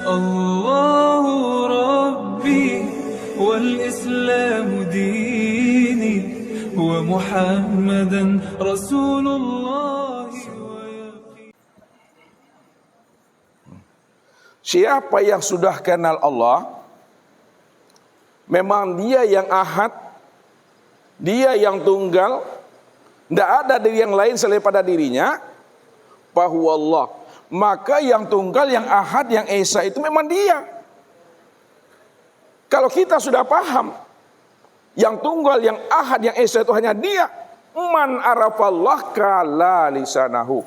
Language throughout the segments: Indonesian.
الله ربي والإسلام ديني ومحمدا رسول الله. Siapa yang sudah kenal Allah, memang dia yang ahad, dia yang tunggal, tidak ada diri yang lain selain pada dirinya, bahwa Allah. Maka yang tunggal, yang ahad, yang esa itu memang dia. Kalau kita sudah paham, yang tunggal, yang ahad, yang esa itu hanya dia. Man arafallah kala lisanahu.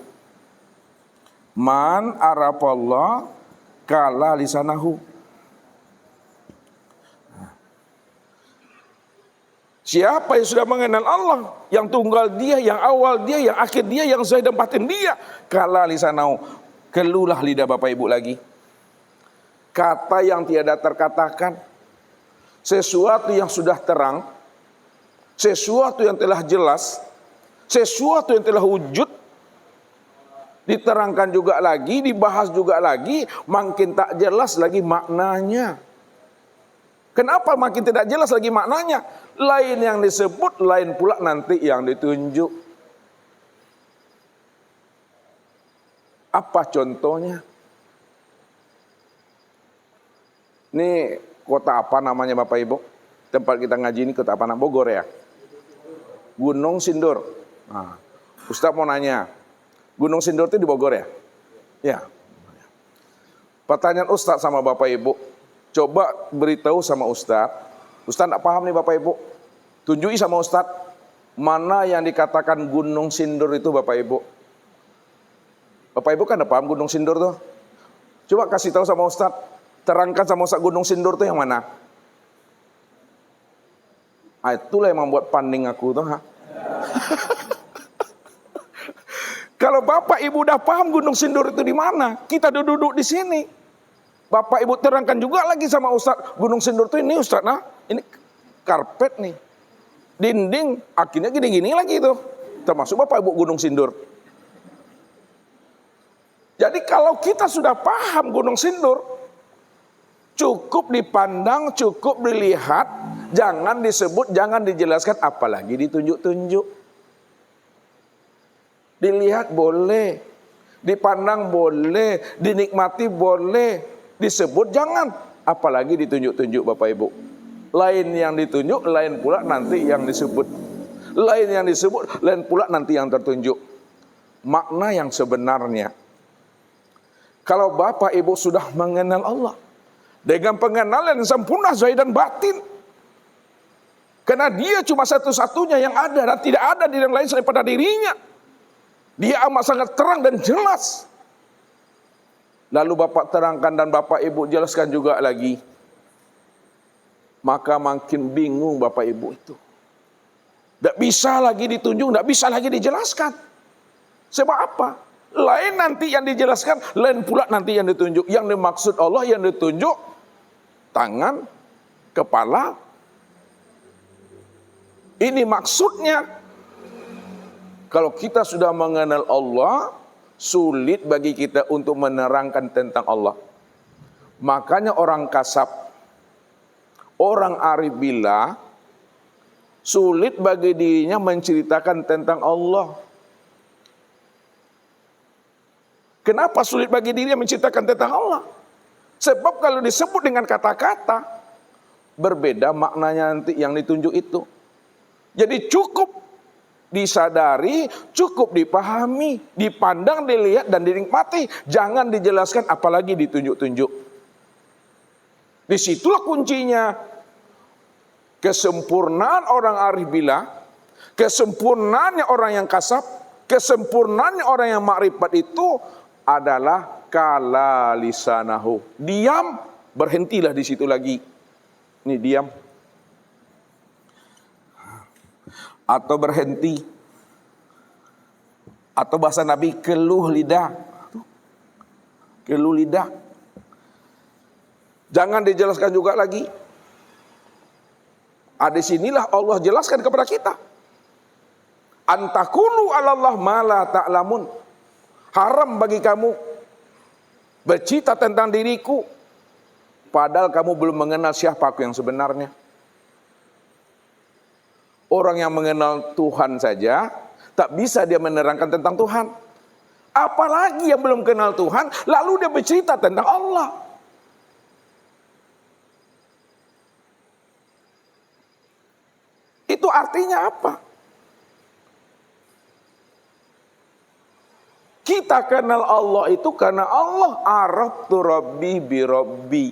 Man arafallah kala lisanahu. Siapa yang sudah mengenal Allah, yang tunggal dia, yang awal dia, yang akhir dia, yang zahir dan batin dia, kala lisanahu, keluhlah lidah Bapak Ibu lagi. Kata yang tiada terkatakan, sesuatu yang sudah terang, sesuatu yang telah jelas, sesuatu yang telah wujud, diterangkan juga lagi, dibahas juga lagi, makin tak jelas lagi maknanya. Kenapa makin tidak jelas lagi maknanya? Lain yang disebut, lain pula nanti yang ditunjuk. Apa contohnya? Ini kota apa namanya Bapak Ibu? Tempat kita ngaji ini kota apa? Bogor ya? Gunung Sindur. Nah, Ustaz mau nanya, Gunung Sindur itu di Bogor ya? Ya. Pertanyaan Ustaz sama Bapak Ibu, coba beritahu sama Ustaz. Ustaz tidak paham nih Bapak Ibu. Tunjuki sama Ustaz, mana yang dikatakan Gunung Sindur itu Bapak Ibu. Bapak Ibu kan tidak paham Gunung Sindur tuh. Coba kasih tahu sama Ustaz, terangkan sama Ustaz Gunung Sindur tuh yang mana. Ah, itulah yang membuat panding aku tuh. Kalau Bapak Ibu udah paham Gunung Sindur itu di mana, kita duduk di sini. Bapak Ibu terangkan juga lagi sama Ustaz, Gunung Sindur itu ini Ustaz, nah ini karpet nih, dinding, akhirnya gini-gini lagi itu, termasuk Bapak Ibu Gunung Sindur. Jadi kalau kita sudah paham Gunung Sindur, cukup dipandang, cukup dilihat, jangan disebut, jangan dijelaskan, apalagi ditunjuk-tunjuk. Dilihat boleh, dipandang boleh, dinikmati boleh, disebut jangan, apalagi ditunjuk-tunjuk Bapak Ibu. Lain yang ditunjuk, lain pula nanti yang disebut. Lain yang disebut, lain pula nanti yang tertunjuk. Makna yang sebenarnya, kalau Bapak Ibu sudah mengenal Allah dengan pengenalan yang sempurna zahir dan batin, karena dia cuma satu-satunya yang ada dan tidak ada diri yang lain selain pada dirinya. Dia amat sangat terang dan jelas. Lalu Bapak terangkan dan Bapak Ibu jelaskan juga lagi, maka makin bingung Bapak Ibu itu. Tidak bisa lagi ditunjuk, tidak bisa lagi dijelaskan. Sebab apa? Lain nanti yang dijelaskan, lain pula nanti yang ditunjuk. Yang dimaksud Allah, yang ditunjuk tangan, kepala. Ini maksudnya. Kalau kita sudah mengenal Allah, sulit bagi kita untuk menerangkan tentang Allah. Makanya orang kasab, orang arif billah, sulit bagi dirinya menceritakan tentang Allah. Kenapa sulit bagi dirinya menceritakan tentang Allah? Sebab kalau disebut dengan kata-kata, berbeda maknanya nanti yang ditunjuk itu. Jadi cukup disadari, cukup dipahami, dipandang, dilihat, dan dinikmati. Jangan dijelaskan, apalagi ditunjuk-tunjuk. Disitulah kuncinya. Kesempurnaan orang arif billah, kesempurnaannya orang yang kasab, kesempurnaannya orang yang makrifat itu adalah kala lisanahu. Diam, berhentilah di situ lagi. Ini diam. Atau berhenti, atau bahasa Nabi keluh lidah, keluh lidah. Jangan dijelaskan juga lagi. Di sinilah Allah jelaskan kepada kita. Antakulu alallah ma la ta'lamun. Haram bagi kamu bercita tentang diriku Padahal kamu belum mengenal siapa aku yang sebenarnya. Orang yang mengenal Tuhan saja tak bisa dia menerangkan tentang Tuhan. Apalagi yang belum kenal Tuhan, lalu dia bercerita tentang Allah. Itu artinya apa? Kita kenal Allah itu karena Allah araftu rabbi bi rabbi.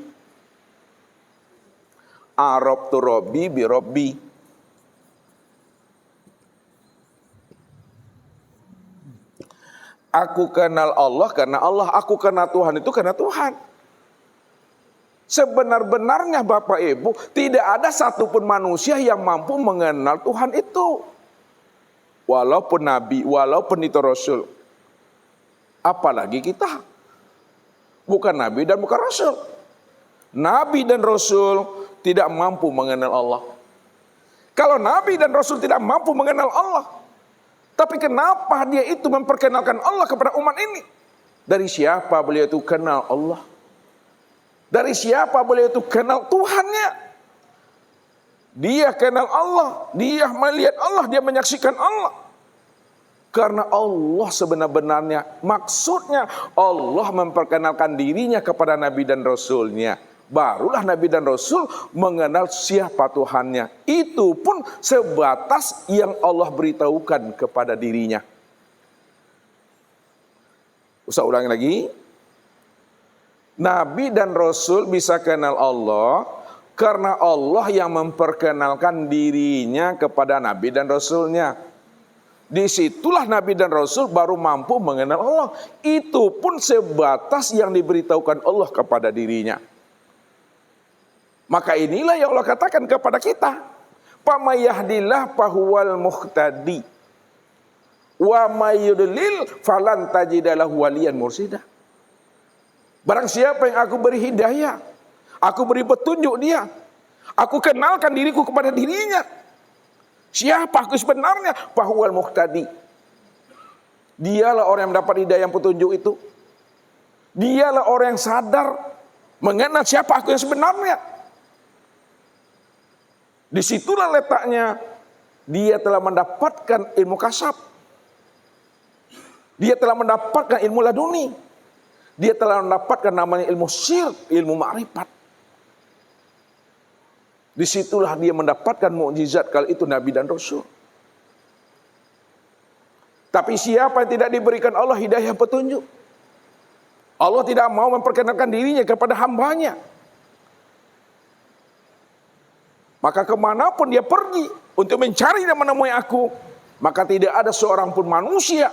Araftu rabbi bi rabbi. Aku kenal Allah karena Allah, aku kenal Tuhan itu karena Tuhan. Sebenar-benarnya Bapak Ibu, tidak ada satupun manusia yang mampu mengenal Tuhan itu. Walaupun Nabi, walaupun itu Rasul. Apalagi kita. Bukan Nabi dan bukan Rasul. Nabi dan Rasul tidak mampu mengenal Allah. Kalau Nabi dan Rasul tidak mampu mengenal Allah, tapi kenapa dia itu memperkenalkan Allah kepada umat ini? Dari siapa beliau itu kenal Allah? Dari siapa beliau itu kenal Tuhannya? Dia kenal Allah, dia melihat Allah, dia menyaksikan Allah. Karena Allah sebenar-benarnya, maksudnya Allah memperkenalkan dirinya kepada Nabi dan Rasulnya. Barulah Nabi dan Rasul mengenal siapa Tuhannya. Itu pun sebatas yang Allah beritahukan kepada dirinya. Usah ulangi lagi. Nabi dan Rasul bisa kenal Allah karena Allah yang memperkenalkan dirinya kepada Nabi dan Rasulnya. Disitulah Nabi dan Rasul baru mampu mengenal Allah. Itu pun sebatas yang diberitahukan Allah kepada dirinya. Maka inilah yang Allah katakan kepada kita. Pamayahdillah fahuwal muhtadi. Wa mayyudlil falan tajidalahu waliyan mursida. Barang siapa yang aku beri hidayah, aku beri petunjuk dia, aku kenalkan diriku kepada dirinya. Siapa aku sebenarnya? Fahuwal muhtadi. Dialah orang yang mendapat hidayah yang petunjuk itu. Dialah orang yang sadar mengenal siapa aku yang sebenarnya. Disitulah letaknya dia telah mendapatkan ilmu kasab. Dia telah mendapatkan ilmu laduni. Dia telah mendapatkan namanya ilmu sir, ilmu ma'rifat. Disitulah dia mendapatkan mukjizat kali itu Nabi dan Rasul. Tapi siapa yang tidak diberikan Allah hidayah petunjuk? Allah tidak mau memperkenalkan dirinya kepada hambanya. Maka kemanapun dia pergi untuk mencari dan menemui aku, maka tidak ada seorang pun manusia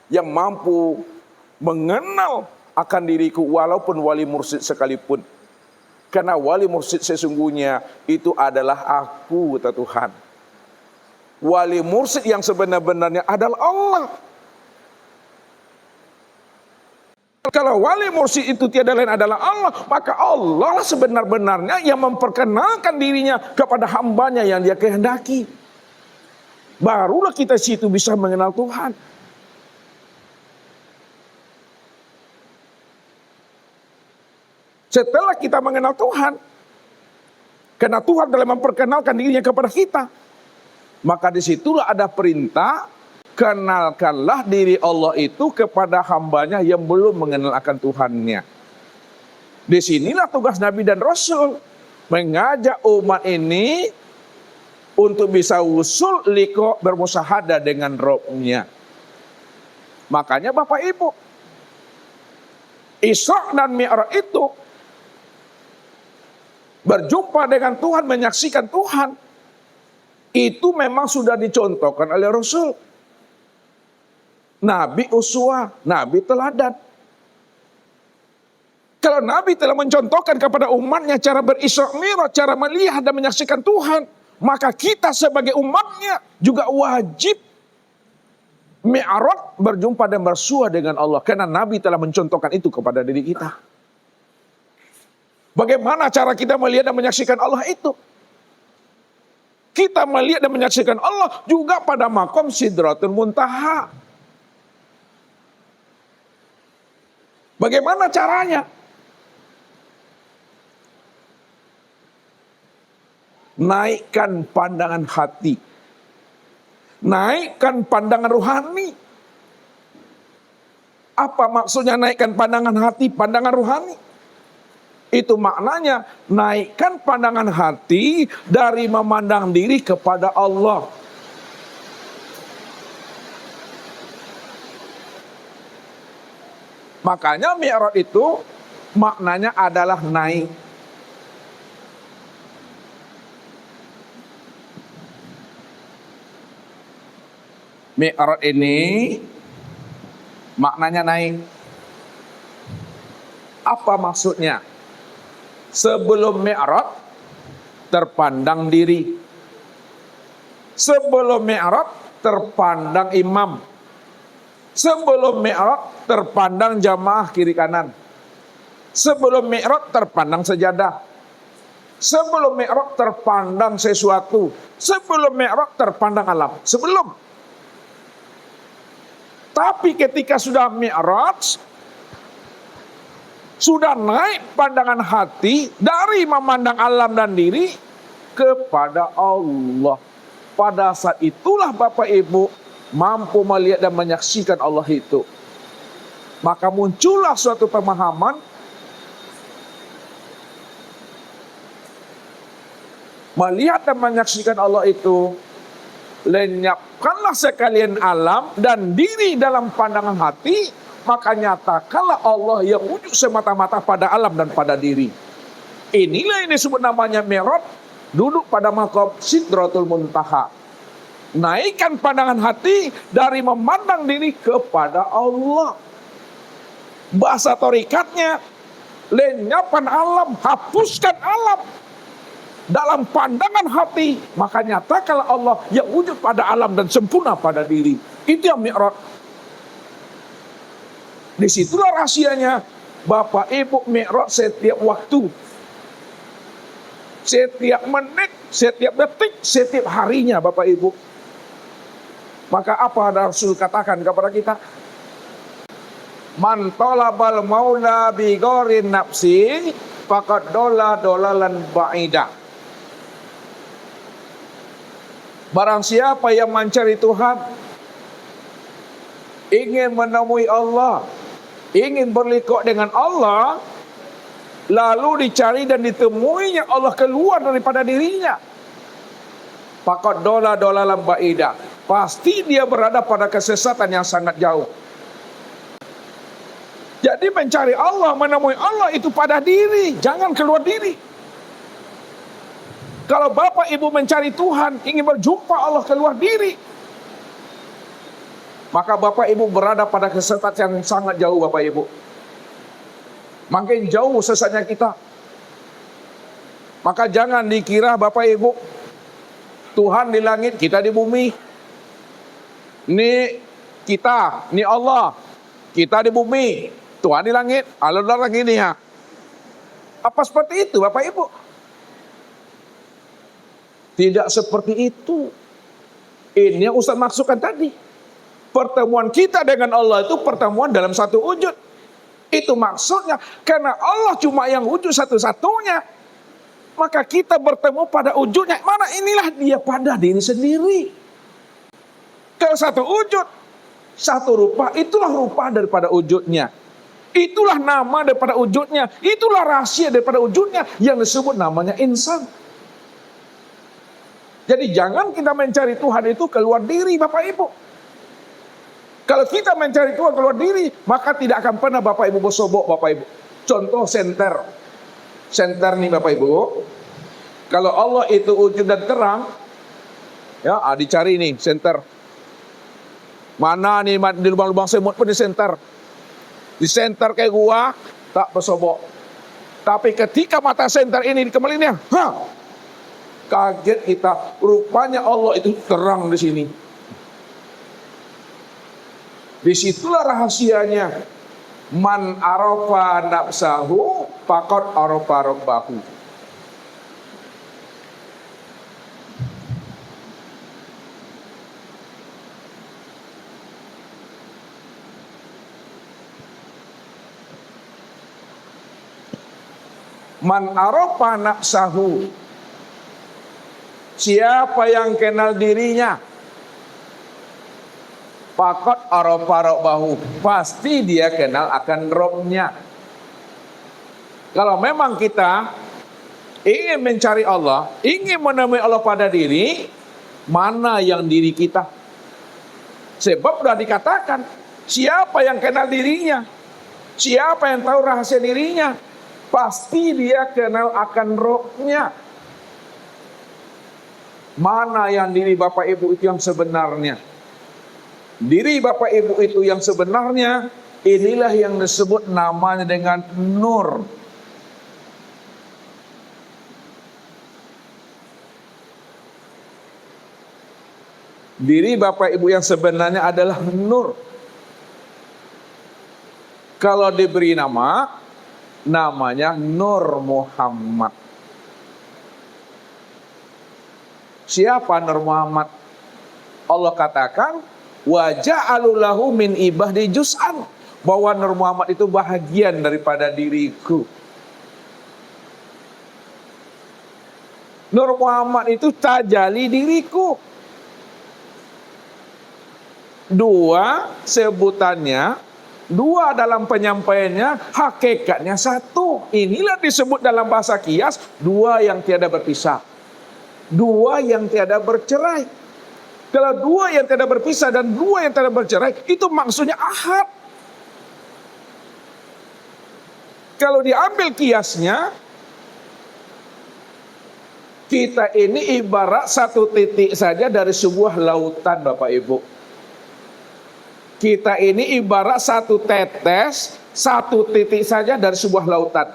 yang mampu mengenal akan diriku walaupun wali mursyid sekalipun. Karena wali mursyid sesungguhnya itu adalah aku, kata Tuhan. Wali mursyid yang sebenar-benarnya adalah Allah. Kalau wali mursyid itu tiada lain adalah Allah, maka Allah lah sebenar-benarnya yang memperkenalkan dirinya kepada hambanya yang dia kehendaki. Barulah kita situ bisa mengenal Tuhan. Setelah kita mengenal Tuhan, karena Tuhan telah memperkenalkan dirinya kepada kita, maka disitulah ada perintah, kenalkanlah diri Allah itu kepada hambanya yang belum mengenal akan Tuhannya. Disinilah tugas Nabi dan Rasul, mengajak umat ini untuk bisa usul liko bermusyahadah dengan Rabb-nya. Makanya Bapak Ibu, Isra dan Mi'raj itu berjumpa dengan Tuhan, menyaksikan Tuhan, itu memang sudah dicontohkan oleh Rasul. Nabi uswah, Nabi teladan. Kalau Nabi telah mencontohkan kepada umatnya cara berisra mi'raj, cara melihat dan menyaksikan Tuhan, maka kita sebagai umatnya juga wajib mi'raj, berjumpa dan bersua dengan Allah. Karena Nabi telah mencontohkan itu kepada diri kita. Bagaimana cara kita melihat dan menyaksikan Allah itu? Kita melihat dan menyaksikan Allah juga pada maqam Sidratul Muntaha. Bagaimana caranya? naikkan pandangan hati, naikkan pandangan rohani. Apa maksudnya naikkan pandangan hati, pandangan rohani? Itu maknanya naikkan pandangan hati dari memandang diri kepada Allah. Makanya Mi'raj itu maknanya adalah naik. Mi'raj ini maknanya naik. Apa maksudnya? Sebelum Mi'raj terpandang diri. Sebelum Mi'raj terpandang imam. Sebelum Mi'raj terpandang jamaah kiri kanan. Sebelum Mi'raj terpandang sejadah. Sebelum Mi'raj terpandang sesuatu. Sebelum Mi'raj terpandang alam. Sebelum. Tapi ketika sudah Mi'raj, sudah naik pandangan hati dari memandang alam dan diri kepada Allah. Pada saat itulah Bapak Ibu mampu melihat dan menyaksikan Allah itu. Maka muncullah suatu pemahaman melihat dan menyaksikan Allah itu. Lenyapkanlah sekalian alam dan diri dalam pandangan hati, maka nyatakanlah Allah yang wujud semata-mata pada alam dan pada diri. Inilah yang disebut namanya Mi'raj, duduk pada maqam Sidratul Muntaha. Naikkan pandangan hati dari memandang diri kepada Allah. Bahasa torikatnya, lenyapkan alam, hapuskan alam dalam pandangan hati, maka nyatakanlah Allah yang wujud pada alam dan sempurna pada diri. Itu yang Mi'raj. Disitulah rahasianya. Bapak Ibu, Mi'raj setiap waktu, setiap menit, setiap detik, setiap harinya Bapak Ibu. Maka apa Rasul katakan kepada kita? Man talabal maula bi ghairi nafsi faqad dolalan ba'ida. Barang siapa yang mencari Tuhan, ingin menemui Allah, ingin berliku dengan Allah, lalu dicari dan ditemuinya Allah keluar daripada dirinya, faqad dolalan ba'ida. Pasti dia berada pada kesesatan yang sangat jauh. Jadi mencari Allah, menemui Allah itu pada diri, jangan keluar diri. Kalau Bapak Ibu mencari Tuhan, ingin berjumpa Allah keluar diri, maka Bapak Ibu berada pada kesesatan yang sangat jauh Bapak Ibu. Makin jauh sesatnya kita. Maka jangan dikira Bapak Ibu, Tuhan di langit, kita di bumi. Ini kita, ini Allah, kita di bumi, Tuhan di langit, Allah gini ya. Apa seperti itu Bapak Ibu? Tidak seperti itu. Ini yang Ustaz maksudkan tadi. Pertemuan kita dengan Allah itu pertemuan dalam satu wujud. Itu maksudnya. Karena Allah cuma yang wujud satu-satunya, maka kita bertemu pada wujudnya. Mana inilah dia pada diri sendiri. Kalau satu wujud, satu rupa, itulah rupa daripada wujudnya. Itulah nama daripada wujudnya. Itulah rahasia daripada wujudnya yang disebut namanya insan. Jadi jangan kita mencari Tuhan itu keluar diri Bapak Ibu. Kalau kita mencari Tuhan keluar diri, maka tidak akan pernah Bapak Ibu bersobok Bapak Ibu. Contoh senter. Senter nih Bapak Ibu. Kalau Allah itu wujud dan terang, ya dicari nih senter. Mana nih di lubang-lubang semut pun di senter. Di senter kayak gua, tak bersobok. Tapi ketika mata senter ini dikembalinya, kaget kita, rupanya Allah itu terang di sini. Disitulah rahasianya. Man arafa nafsahu faqad arafa rabbahu. Man arafa nafsahu. Siapa yang kenal dirinya? Pakot arop bahu. Pasti dia kenal akan Robnya. Kalau memang kita ingin mencari Allah, ingin menemui Allah pada diri, mana yang diri kita? Sebab sudah dikatakan, siapa yang kenal dirinya? Siapa yang tahu rahasia dirinya? Pasti dia kenal akan Robnya. Mana yang diri Bapak Ibu itu yang sebenarnya? Diri Bapak Ibu itu yang sebenarnya, inilah yang disebut namanya dengan nur. Diri Bapak Ibu yang sebenarnya adalah nur. Kalau diberi nama, namanya Nur Muhammad. Siapa Nur Muhammad? Allah katakan, wa ja'alu lahu min ibadi juz'an, bahwa Nur Muhammad itu bahagian daripada diriku. Nur Muhammad itu tajali diriku. Dua sebutannya, dua dalam penyampaiannya, hakikatnya satu. Inilah disebut dalam bahasa kias, dua yang tiada berpisah, dua yang tiada bercerai. Kalau dua yang tiada berpisah dan dua yang tiada bercerai, itu maksudnya ahad. Kalau diambil kiasnya, kita ini ibarat satu titik saja dari sebuah lautan, Bapak Ibu. Kita ini ibarat satu tetes, satu titik saja dari sebuah lautan.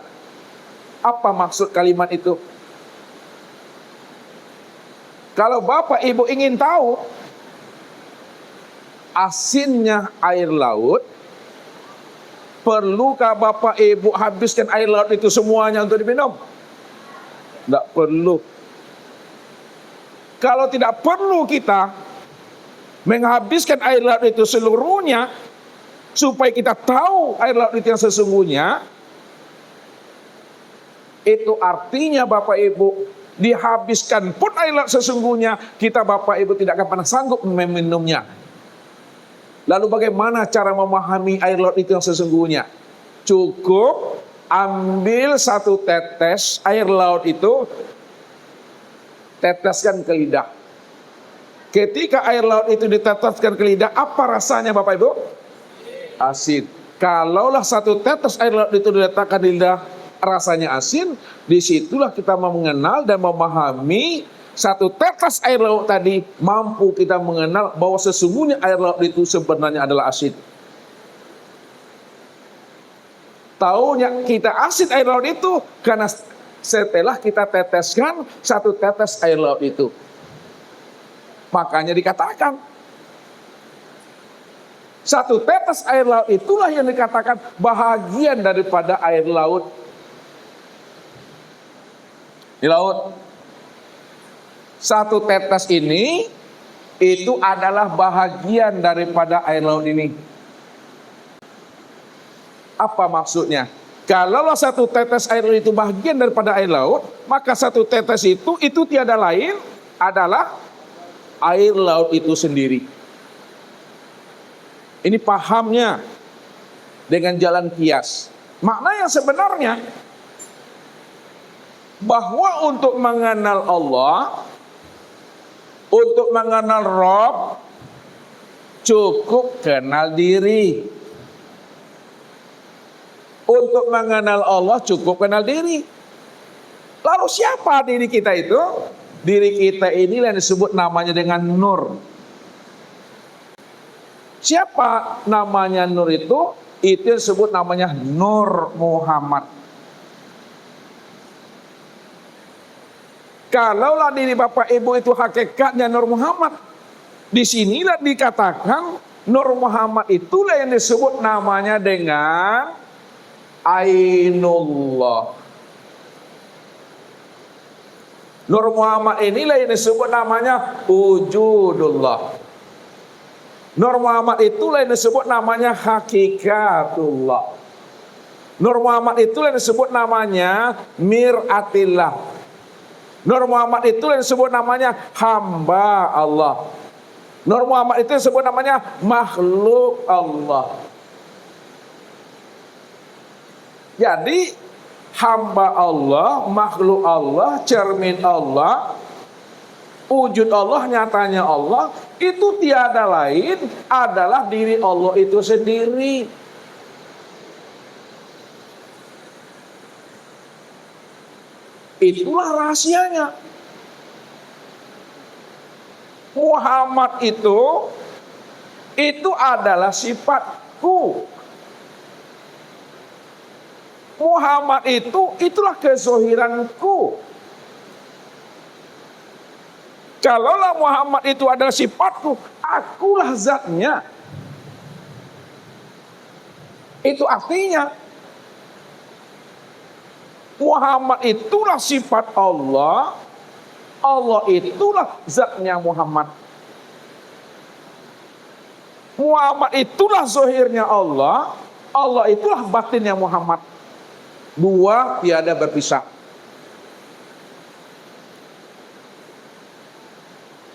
Apa maksud kalimat itu? Kalau Bapak Ibu ingin tahu asinnya air laut, perlukah Bapak Ibu habiskan air laut itu semuanya untuk diminum? Tidak perlu. Kalau tidak perlu kita menghabiskan air laut itu seluruhnya, supaya kita tahu air laut itu yang sesungguhnya, itu artinya Bapak Ibu, dihabiskan pun air laut sesungguhnya, kita Bapak Ibu tidak akan pernah sanggup meminumnya. Lalu bagaimana cara memahami air laut itu yang sesungguhnya? Cukup ambil satu tetes air laut itu, teteskan ke lidah. Ketika air laut itu diteteskan ke lidah, apa rasanya Bapak Ibu? Asin. Kalaulah satu tetes air laut itu diletakkan di lidah, rasanya asin, disitulah kita mengenal dan memahami satu tetes air laut tadi, mampu kita mengenal bahwa sesungguhnya air laut itu sebenarnya adalah asin. Taunya kita asin air laut itu karena setelah kita teteskan satu tetes air laut itu. Makanya dikatakan satu tetes air laut itulah yang dikatakan bahagian daripada air laut. Di laut, satu tetes ini itu adalah bahagian daripada air laut ini. Apa maksudnya? Kalau satu tetes air laut itu bahagian daripada air laut, maka satu tetes itu tiada lain adalah air laut itu sendiri. Ini pahamnya dengan jalan kias. Makna yang sebenarnya bahwa untuk mengenal Allah, untuk mengenal Rabb, cukup kenal diri. Untuk mengenal Allah cukup kenal diri. Lalu siapa diri kita itu? Diri kita ini yang disebut namanya dengan nur. Siapa namanya nur itu? Itu disebut namanya Nur Muhammad. Kalaulah diri Bapak Ibu itu hakikatnya Nur Muhammad, disinilah dikatakan Nur Muhammad itulah yang disebut namanya dengan Ainullah. Nur Muhammad inilah yang disebut namanya wujudullah. Nur Muhammad itulah yang disebut namanya hakikatullah. Nur Muhammad itulah yang disebut namanya miratillah. Nur Muhammad itu yang disebut namanya hamba Allah. Nur Muhammad itu disebut namanya makhluk Allah. Jadi hamba Allah, makhluk Allah, cermin Allah, wujud Allah, nyatanya Allah, itu tiada lain adalah diri Allah itu sendiri. Itulah rahasianya. Muhammad itu adalah sifatku. Muhammad itulah kezohiranku. Kalaulah Muhammad itu adalah sifatku, akulah zatnya. Itu artinya Muhammad itulah sifat Allah, Allah itulah zatnya Muhammad. Muhammad itulah zohirnya Allah, Allah itulah batinnya Muhammad. Dua tiada berpisah.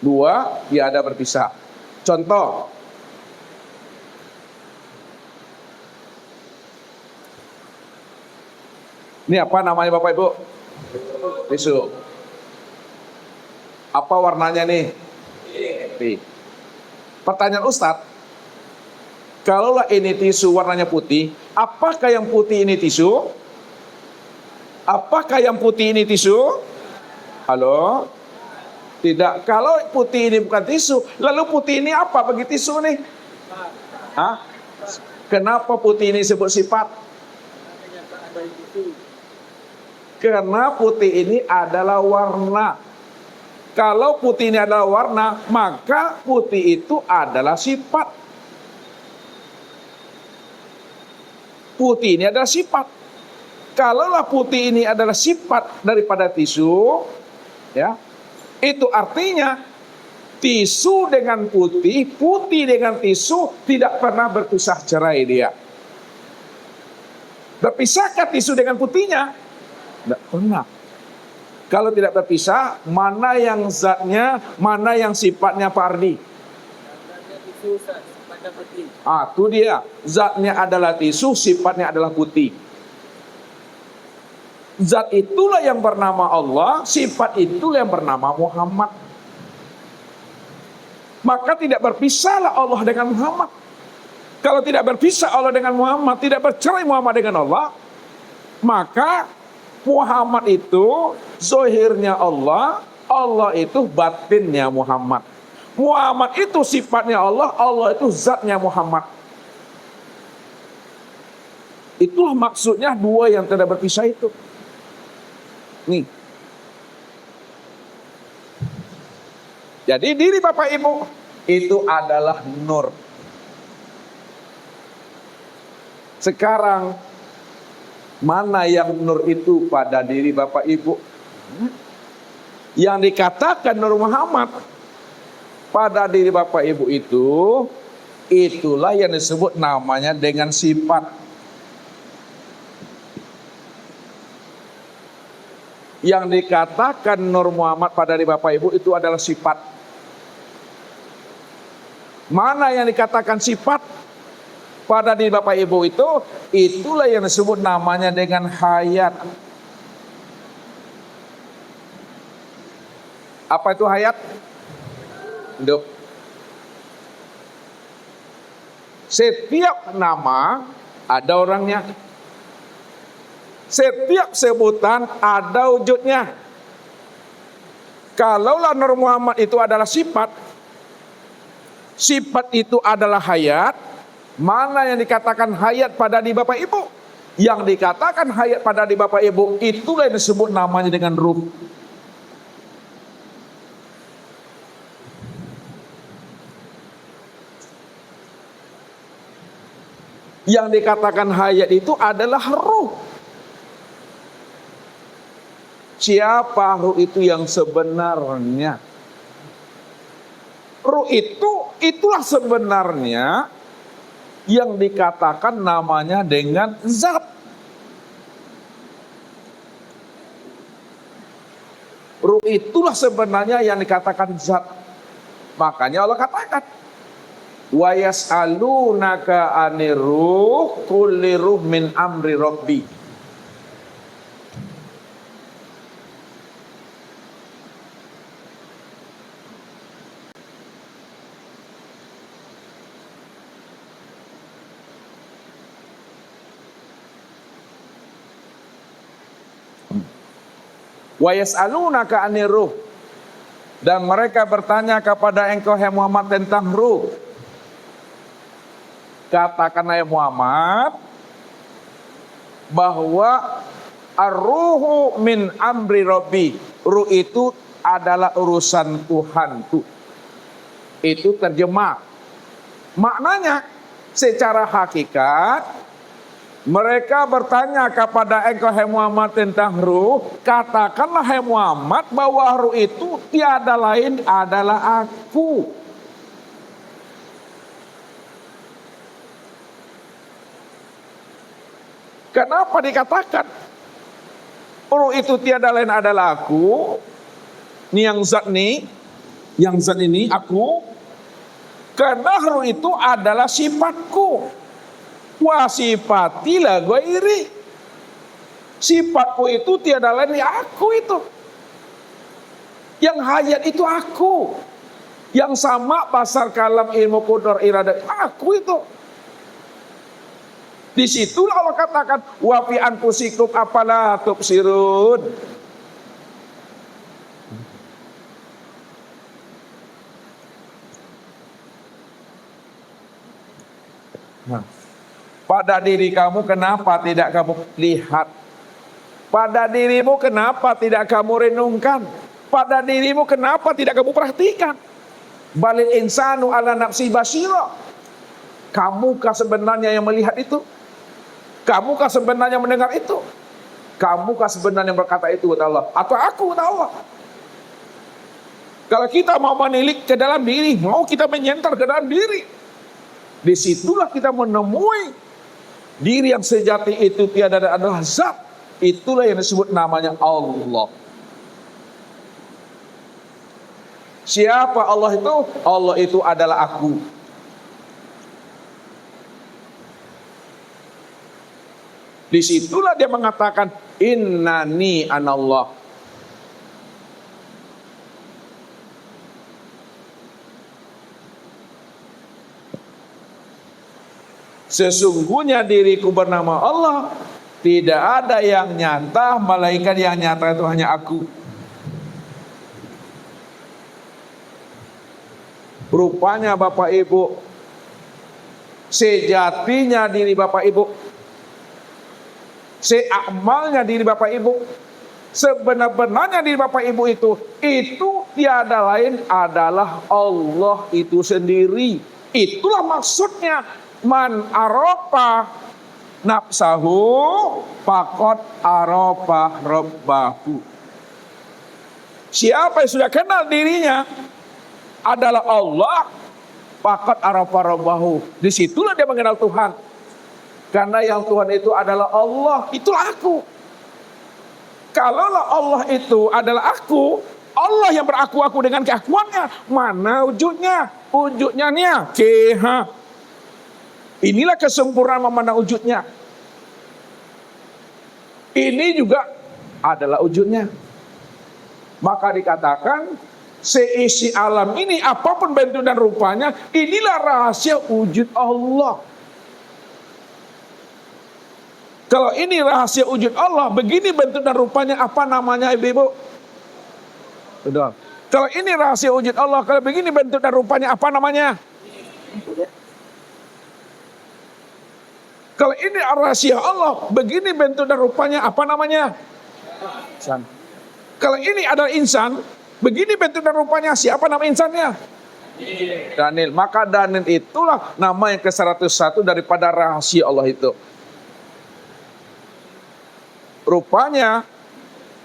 Dua tiada berpisah. Contoh, ini apa namanya Bapak Ibu? Tisu. Apa warnanya nih? Putih. Pertanyaan Ustadz, kalaulah ini tisu warnanya putih, apakah yang putih ini tisu? Apakah yang putih ini tisu? Halo? Tidak. Kalau putih ini bukan tisu, lalu putih ini apa bagi tisu nih? Hah? Kenapa putih ini disebut sifat? Karena putih ini adalah warna. Kalau putih ini adalah warna, maka putih itu adalah sifat. Putih ini adalah sifat. Kalaulah putih ini adalah sifat daripada tisu, ya, itu artinya tisu dengan putih, putih dengan tisu tidak pernah berpisah cerai dia. Berpisahkah tisu dengan putihnya? Tidak pernah. Kalau tidak berpisah, mana yang zatnya, mana yang sifatnya Pak Ardi? Itu dia. Zatnya adalah tisu, sifatnya adalah putih. Zat itulah yang bernama Allah, sifat itu yang bernama Muhammad. Maka tidak berpisahlah Allah dengan Muhammad. Kalau tidak berpisah Allah dengan Muhammad, tidak bercerai Muhammad dengan Allah, maka Muhammad itu zohirnya Allah, Allah itu batinnya Muhammad. Muhammad itu sifatnya Allah, Allah itu zatnya Muhammad. Itulah maksudnya dua yang tidak berpisah itu. Nih. Jadi diri Bapak Ibu itu adalah nur. Sekarang mana yang nur itu pada diri Bapak Ibu? Yang dikatakan Nur Muhammad pada diri Bapak Ibu itu, itulah yang disebut namanya dengan sifat. Yang dikatakan Nur Muhammad pada diri Bapak Ibu itu adalah sifat. Mana yang dikatakan sifat pada diri Bapak Ibu itu, itulah yang disebut namanya dengan hayat. Apa itu hayat? Hidup. Setiap nama ada orangnya. Setiap sebutan ada wujudnya. Kalaulah Nur Muhammad itu adalah sifat, sifat itu adalah hayat. Mana yang dikatakan hayat pada di Bapak Ibu? Yang dikatakan hayat pada di Bapak Ibu, itulah yang disebut namanya dengan ruh. Yang dikatakan hayat itu adalah ruh. Siapa ruh itu yang sebenarnya? Ruh itu, itulah sebenarnya yang dikatakan namanya dengan zat. Ruh itulah sebenarnya yang dikatakan zat. Makanya Allah katakan, wa yas'alunaka 'anir ruh kulli ruh min amri rabbi. Wa yas'alunaka 'anir ruh, dan mereka bertanya kepada engkau hai Muhammad tentang ruh. Katakanlah ya Muhammad bahwa ar-ruhu min amri rabbi. Ruh itu adalah urusan Tuhanku. Itu terjemah. Maknanya secara hakikat mereka bertanya kepada engkau hai Muhammad tentang ruh. Katakanlah hai Muhammad bahwa ruh itu tiada lain adalah aku. Kenapa dikatakan ruh itu tiada lain adalah aku? Ini yang zat ini aku. Karena ruh itu adalah sifatku. Wa sifatilah ghairi. Sifatku itu tiada lain aku itu. Yang hayat itu aku. Yang sama pasar kalam ilmu qudar iradat aku itu. Disitulah Allah katakan wa fi anfusikum afala tubsirun. Nah, pada diri kamu kenapa tidak kamu lihat? Pada dirimu kenapa tidak kamu renungkan? Pada dirimu kenapa tidak kamu perhatikan? Balil insanu ala nafsi basira. Kamukah sebenarnya yang melihat itu? Kamukah sebenarnya mendengar itu? Kamukah sebenarnya berkata itu kata Allah? Atau aku kata Allah? Kalau kita mau menilik ke dalam diri, mau kita menyentar ke dalam diri, disitulah kita menemui diri yang sejati itu tiada adalah zat. Itulah yang disebut namanya Allah. Siapa Allah itu? Allah itu adalah aku. Disitulah dia mengatakan innani anallah. Sesungguhnya diriku bernama Allah. Tidak ada yang nyata, malaikat yang nyata itu hanya aku. Rupanya Bapak Ibu, sejatinya diri Bapak Ibu, seamalnya diri Bapak Ibu, sebenar-benarnya diri Bapak Ibu itu tiada lain adalah Allah itu sendiri. Itulah maksudnya man arofa nafsahu faqad arofa rabbahu. Siapa yang sudah kenal dirinya adalah Allah, faqad arofa rabbahu. Disitulah dia mengenal Tuhan. Karena yang Tuhan itu adalah Allah, itulah aku. Kalaulah Allah itu adalah aku, Allah yang beraku-aku dengan keakuannya, mana wujudnya? Wujudnya nia, keha. Inilah kesempurnaan memandang wujudnya. Ini juga adalah wujudnya. Maka dikatakan seisi alam ini apapun bentuk dan rupanya, inilah rahasia wujud Allah. Kalau ini rahasia wujud Allah, begini bentuk dan rupanya, apa namanya ibu-ibu? Betul. Kalau ini rahasia wujud Allah, kalau begini bentuk dan rupanya, apa namanya? Kalau ini rahasia Allah, begini bentuk dan rupanya, apa namanya? Insan. Kalau ini adalah insan, begini bentuk dan rupanya, siapa nama insannya? Daniel. Maka Daniel itulah nama yang ke-101 daripada rahasia Allah itu. Rupanya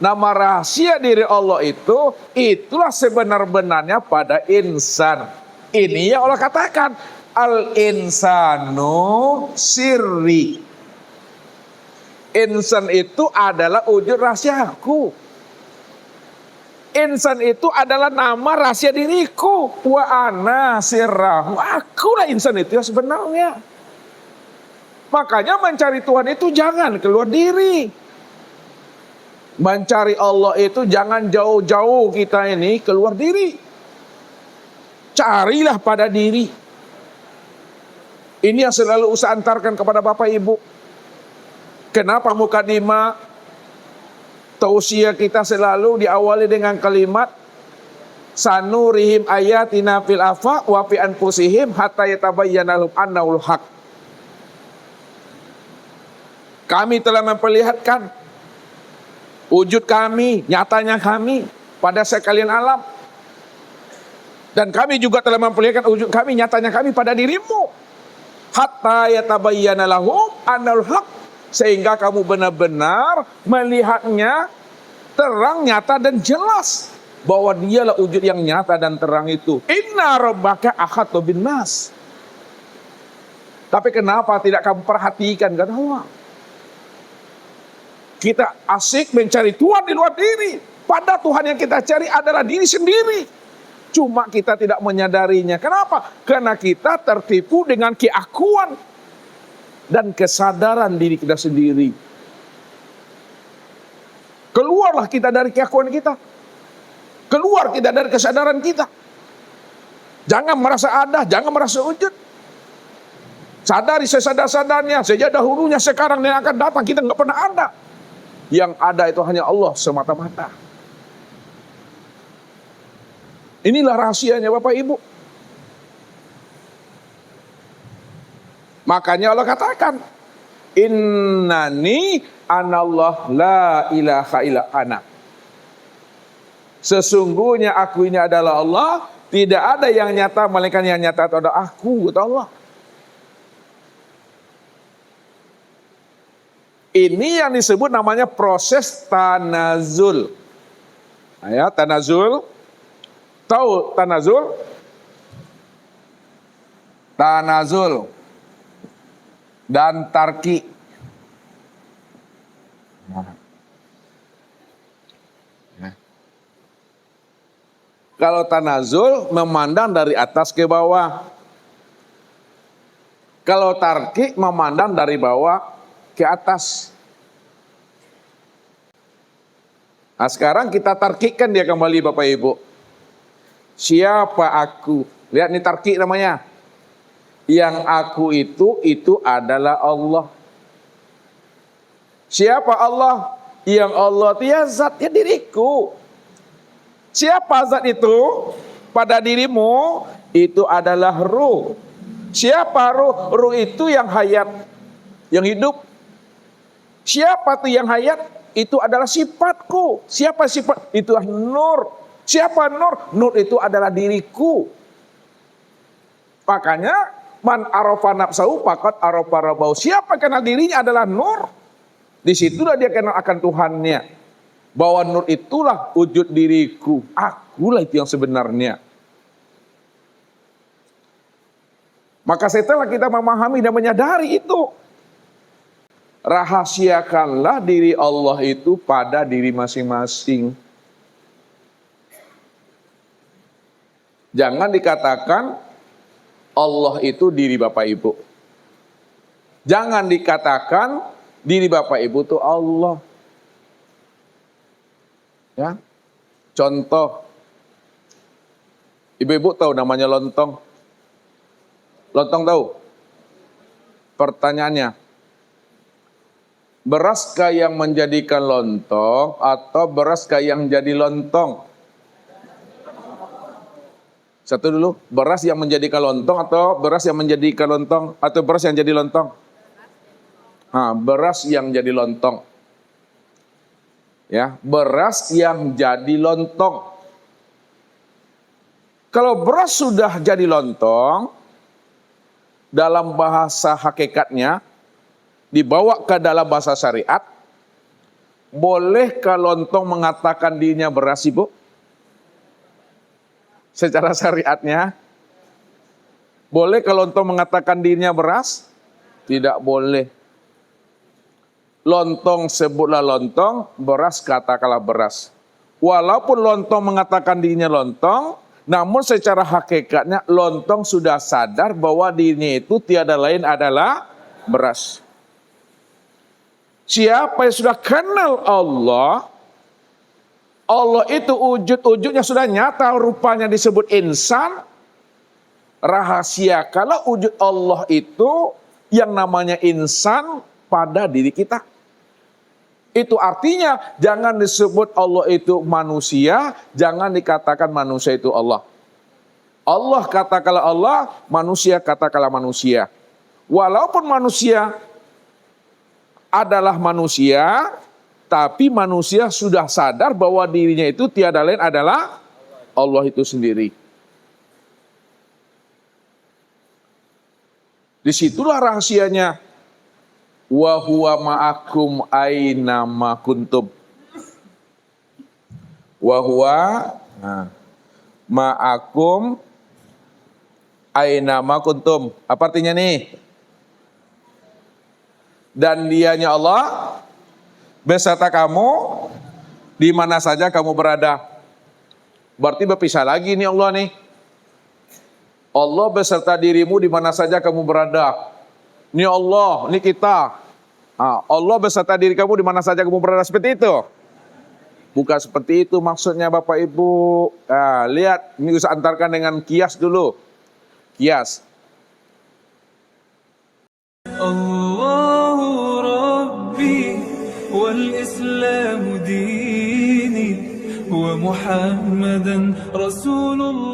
nama rahasia diri Allah itu, itulah sebenar-benarnya pada insan. Ini yang Allah katakan al-insanu sirri. Insan itu adalah wujud rahasiaku. Insan itu adalah nama rahasia diriku. Wa ana sirrahu. Akulah insan itu yang sebenarnya. Makanya mencari Tuhan itu jangan keluar diri. Mencari Allah itu jangan jauh-jauh kita ini keluar diri. Carilah pada diri. Ini yang selalu usah antarkan kepada Bapak Ibu. Kenapa mukadimah tausiah kita selalu diawali dengan kalimat sanurihim ayatina fil afaq wa fi anfusihim hatta yatabayyana lahum annahul haq. Kami telah memperlihatkan wujud kami, nyatanya kami pada sekalian alam. Dan kami juga telah memperlihatkan wujud kami, nyatanya kami pada dirimu. Hatta yatabayyana lahum annahul haq. Sehingga kamu benar-benar melihatnya terang, nyata dan jelas. Bahwa dialah wujud yang nyata dan terang itu. Inna rabbaka ahata bin nas. Tapi kenapa tidak kamu perhatikan, kata Allah? Kita asik mencari Tuhan di luar diri. Pada Tuhan yang kita cari adalah diri sendiri. Cuma kita tidak menyadarinya. Kenapa? Karena kita tertipu dengan keakuan dan kesadaran diri kita sendiri. Keluarlah kita dari keakuan kita. Keluar kita dari kesadaran kita. Jangan merasa ada, jangan merasa wujud. Sadari sesadar-sadarnya, sejak dahulunya, sekarang dan akan datang, kita nggak pernah ada. Yang ada itu hanya Allah semata-mata. Inilah rahasianya Bapak Ibu. Makanya Allah katakan, innani anallah la ilaha illa ana. Sesungguhnya aku ini adalah Allah, tidak ada yang nyata melainkan yang nyata itu adalah aku, kata Allah. Ini yang disebut namanya proses tanazul. Ya, tanazul. Tahu tanazul? Tanazul dan tarki. Kalau tanazul memandang dari atas ke bawah. Kalau tarki memandang dari bawah ke atas. Nah, sekarang kita tarkikan dia kembali Bapak Ibu. Siapa aku? Lihat nih tarki namanya. Yang aku itu adalah Allah. Siapa Allah? Yang Allah itu ya zatnya diriku. Siapa zat itu? Pada dirimu itu adalah ruh. Siapa ruh? Ruh itu yang hayat, yang hidup. Siapa tuh yang hayat? Itu adalah sifatku. Siapa sifat? Itu nur. Siapa nur? Nur itu adalah diriku. Makanya man arafa nafsahu faqad arafa rabbahu. Siapa kenal dirinya adalah nur. Disitulah dia kenal akan Tuhannya. Bahwa nur itulah wujud diriku. Akulah itu yang sebenarnya. Maka setelah kita memahami dan menyadari itu, rahasiakanlah diri Allah itu pada diri masing-masing. Jangan dikatakan Allah itu diri Bapak Ibu. Jangan dikatakan diri Bapak Ibu itu Allah. Ya. Contoh. Ibu-ibu tahu namanya lontong? Lontong tahu? Pertanyaannya, beraskah yang menjadikan lontong atau beraskah yang jadi lontong? Satu dulu, beras yang menjadikan lontong atau beras yang menjadikan lontong atau beras yang jadi lontong? Beras yang jadi lontong. Ya, beras yang jadi lontong. Kalau beras sudah jadi lontong, dalam bahasa hakikatnya, dibawa ke dalam bahasa syariat, bolehkah lontong mengatakan dirinya beras, Ibu? Secara syariatnya, boleh kalau lontong mengatakan dirinya beras? Tidak boleh. Lontong sebutlah lontong, beras katakanlah beras. Walaupun lontong mengatakan dirinya lontong, namun secara hakikatnya lontong sudah sadar bahwa dirinya itu tiada lain adalah beras. Siapa yang sudah kenal Allah, Allah itu wujud-wujudnya sudah nyata, rupanya disebut insan. Rahasia kalau wujud Allah itu yang namanya insan pada diri kita. Itu artinya jangan disebut Allah itu manusia, jangan dikatakan manusia itu Allah. Allah katakanlah Allah, manusia katakanlah manusia. Walaupun manusia adalah manusia, tapi manusia sudah sadar bahwa dirinya itu tiada lain adalah Allah itu sendiri. Disitulah rahasianya. Wa huwa ma'akum aina ma kuntum. Wa huwa ma'akum aina ma kuntum. Apa artinya nih? Dan dianya Allah beserta kamu di mana saja kamu berada. Berarti berpisah lagi nih Allah nih. Allah beserta dirimu di mana saja kamu berada. Ini Allah, ini kita. Allah beserta diri kamu di mana saja kamu berada, seperti itu. Bukan seperti itu maksudnya Bapak Ibu. Lihat, ini usah antarkan dengan kias dulu. Kias. Allahu Rabbi wal Islamu dini wa Muhammadan Rasulullah.